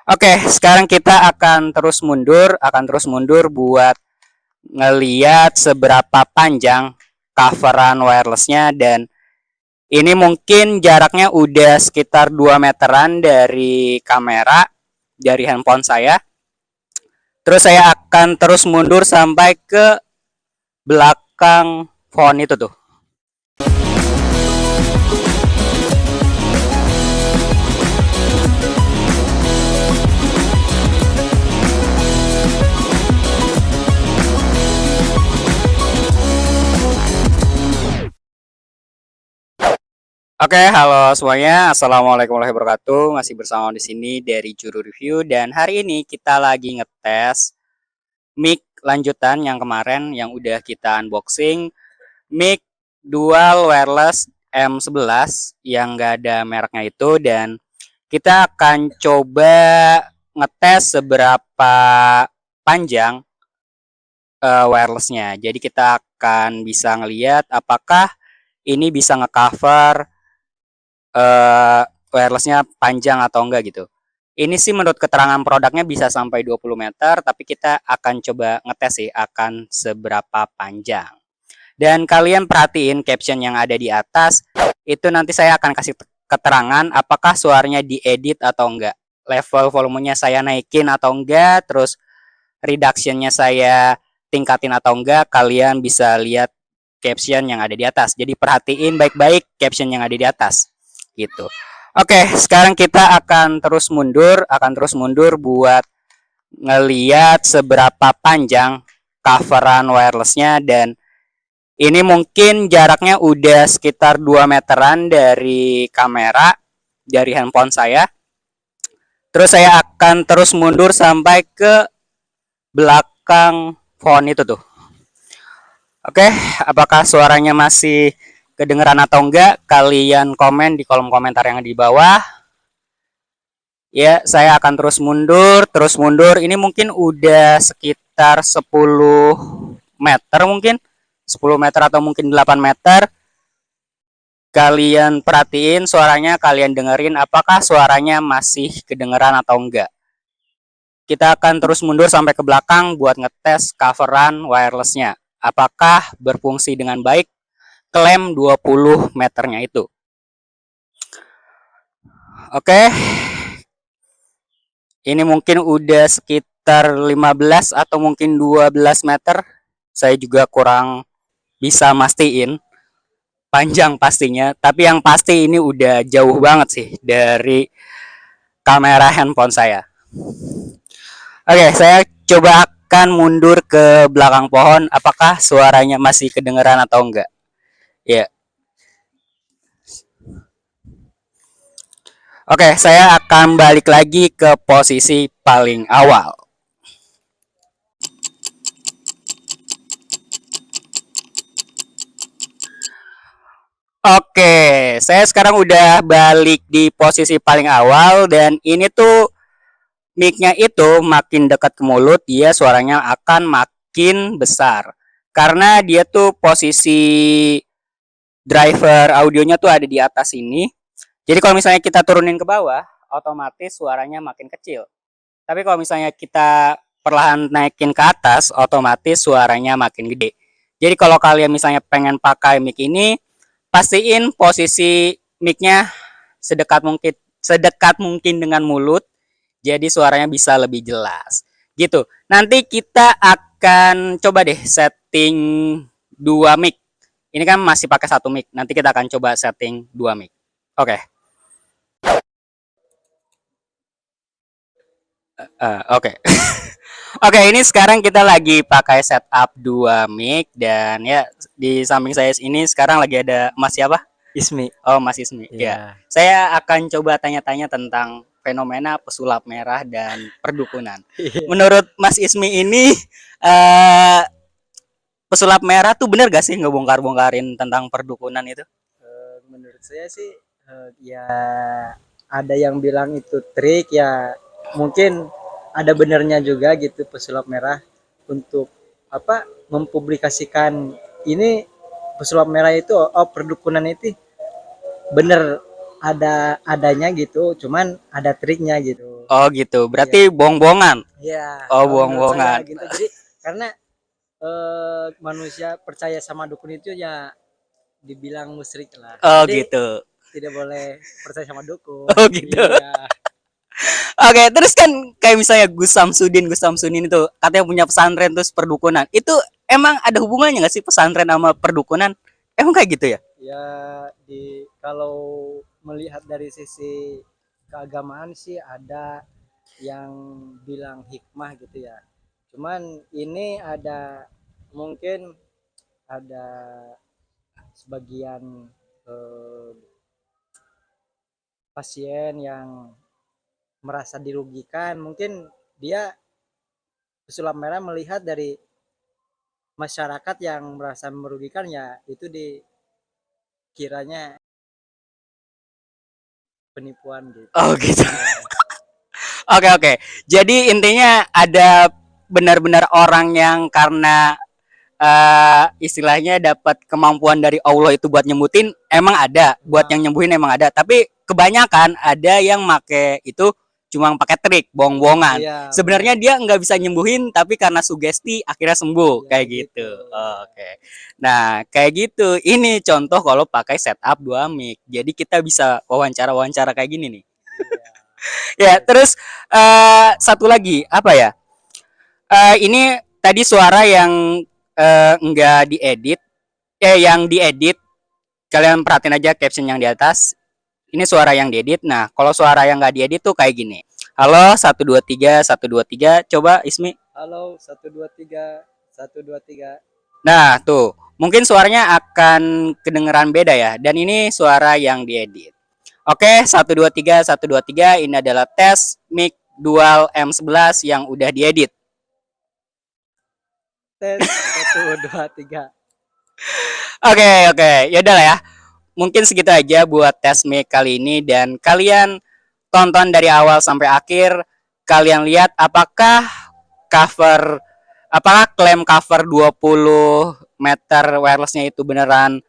Oke, sekarang kita akan terus mundur buat ngeliat seberapa panjang coveran wirelessnya, dan ini mungkin jaraknya udah sekitar 2 meteran dari kamera, dari handphone saya. Terus saya akan terus mundur sampai ke belakang phone itu tuh. Oke, halo semuanya. Assalamualaikum warahmatullahi wabarakatuh. Masih bersama di sini dari Juru Review, dan hari ini kita lagi ngetes mic lanjutan yang kemarin yang udah kita unboxing, mic dual wireless M11 yang gak ada mereknya itu, dan kita akan coba ngetes seberapa panjang wirelessnya. Jadi kita akan bisa ngelihat apakah ini bisa ngecover wirelessnya panjang atau enggak gitu. Ini sih menurut keterangan produknya bisa sampai 20 meter, tapi kita akan coba ngetes sih akan seberapa panjang. Dan kalian perhatiin caption yang ada di atas, itu nanti saya akan kasih keterangan apakah suaranya diedit atau enggak. Level volumenya saya naikin atau enggak, terus reductionnya saya tingkatin atau enggak, kalian bisa lihat caption yang ada di atas. Jadi perhatiin baik-baik caption yang ada di atas gitu. Oke, sekarang kita akan terus mundur buat ngeliat seberapa panjang coveran wirelessnya, dan ini mungkin jaraknya udah sekitar 2 meteran dari kamera, dari handphone saya. Terus saya akan terus mundur sampai ke belakang phone itu tuh. Oke, apakah suaranya masih kedengeran atau enggak? Kalian komen di kolom komentar yang di bawah. Ya, saya akan terus mundur, terus mundur. Ini mungkin udah sekitar 10 meter mungkin. 10 meter atau mungkin 8 meter. Kalian perhatiin suaranya, kalian dengerin apakah suaranya masih kedengeran atau enggak. Kita akan terus mundur sampai ke belakang buat ngetes coveran wirelessnya. Apakah berfungsi dengan baik klaim 20 meternya itu. Oke. Ini mungkin udah sekitar 15 atau mungkin 12 meter. Saya juga kurang bisa mastiin panjang pastinya, tapi yang pasti ini udah jauh banget sih dari kamera handphone saya. Oke, saya coba akan mundur ke belakang pohon. Apakah suaranya masih kedengeran atau enggak? Ya. Oke, saya akan balik lagi ke posisi paling awal. Oke, saya sekarang udah balik di posisi paling awal, dan ini tuh mic-nya itu makin dekat ke mulut, dia suaranya akan makin besar. Karena dia tuh posisi driver audionya tuh ada di atas ini. Jadi kalau misalnya kita turunin ke bawah, otomatis suaranya makin kecil. Tapi kalau misalnya kita perlahan naikin ke atas, otomatis suaranya makin gede. Jadi kalau kalian misalnya pengen pakai mic ini, pastiin posisi mic-nya sedekat mungkin dengan mulut, jadi suaranya bisa lebih jelas. Gitu. Nanti kita akan coba deh setting dua mic. Ini kan masih pakai satu mic. Nanti kita akan coba setting dua mic. Oke. Oke. Oke, ini sekarang kita lagi pakai setup dua mic, dan ya di samping saya ini sekarang lagi ada Mas siapa? Ismi. Oh, Mas Ismi. Ya. Ya. Saya akan coba tanya-tanya tentang fenomena pesulap merah dan perdukunan. Iya. Menurut Mas Ismi ini eh pesulap merah tuh bener gak sih ngebongkar-bongkarin tentang perdukunan itu? Menurut saya sih ya ada yang bilang itu trik ya, mungkin ada benernya juga gitu pesulap merah untuk apa mempublikasikan ini pesulap merah itu perdukunan itu bener adanya gitu, cuman ada triknya gitu. Oh gitu. Berarti bohong-bohongan. Iya, Oh, kalau menurut saya bohong-bohongan. gitu. Jadi karena manusia percaya sama dukun itu ya dibilang musyrik lah. Oh Jadi gitu. tidak boleh percaya sama dukun. Oh gitu. Iya. Oke, terus kan kayak misalnya Gus Samsudin itu katanya punya pesantren terus perdukunan. Itu emang ada hubungannya nggak sih pesantren sama perdukunan? Emang kayak gitu ya? Ya kalau melihat dari sisi keagamaan sih ada yang bilang hikmah gitu ya. Cuman ini ada mungkin ada sebagian eh, pasien yang merasa dirugikan, mungkin dia pesulap merah melihat dari masyarakat yang merasa merugikan ya itu dikiranya penipuan gitu. Oh gitu. Oke oke. Jadi intinya ada benar-benar orang yang karena istilahnya dapat kemampuan dari Allah itu buat nyebutin emang ada, buat yang nyembuhin emang ada. Tapi kebanyakan ada yang make itu cuma pakai trik, bohong-bohongan. Iya, Sebenarnya dia nggak bisa nyembuhin, tapi karena sugesti akhirnya sembuh ya, kayak gitu. Oke. Nah kayak gitu. Ini contoh kalau pakai setup 2 mic. Jadi kita bisa wawancara-wawancara kayak gini nih. Ya, terus satu lagi apa ya? Ini tadi suara yang enggak diedit, yang diedit. Kalian perhatiin aja caption yang di atas. Ini suara yang diedit. Nah, kalau suara yang nggak diedit tuh kayak gini. Halo, 123 123. Coba Ismi. Halo, 123 123. Nah, tuh. Mungkin suaranya akan kedengeran beda ya. Dan ini suara yang diedit. Oke, 123 123 ini adalah tes mic dual M11 yang udah diedit. Tes 123. Oke, oke. Ya udah lah ya. Mungkin segitu aja buat tes mic kali ini dan kalian tonton dari awal sampai akhir. Kalian lihat cover apakah klaim cover 20 meter wirelessnya itu beneran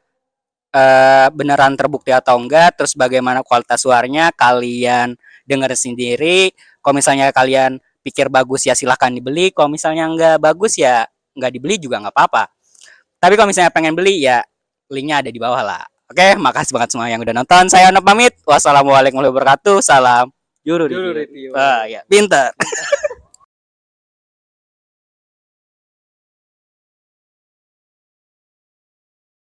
terbukti atau enggak, terus bagaimana kualitas suaranya kalian dengar sendiri. Kalau misalnya kalian pikir bagus ya silahkan dibeli, kalau misalnya enggak bagus ya enggak dibeli juga enggak apa-apa. Tapi kalau misalnya pengen beli ya linknya ada di bawah lah. Oke, makasih banget semua yang udah nonton. Saya Onop pamit. Wassalamualaikum warahmatullahi wabarakatuh. Salam Juru Juru Review. review. Ya, pinter.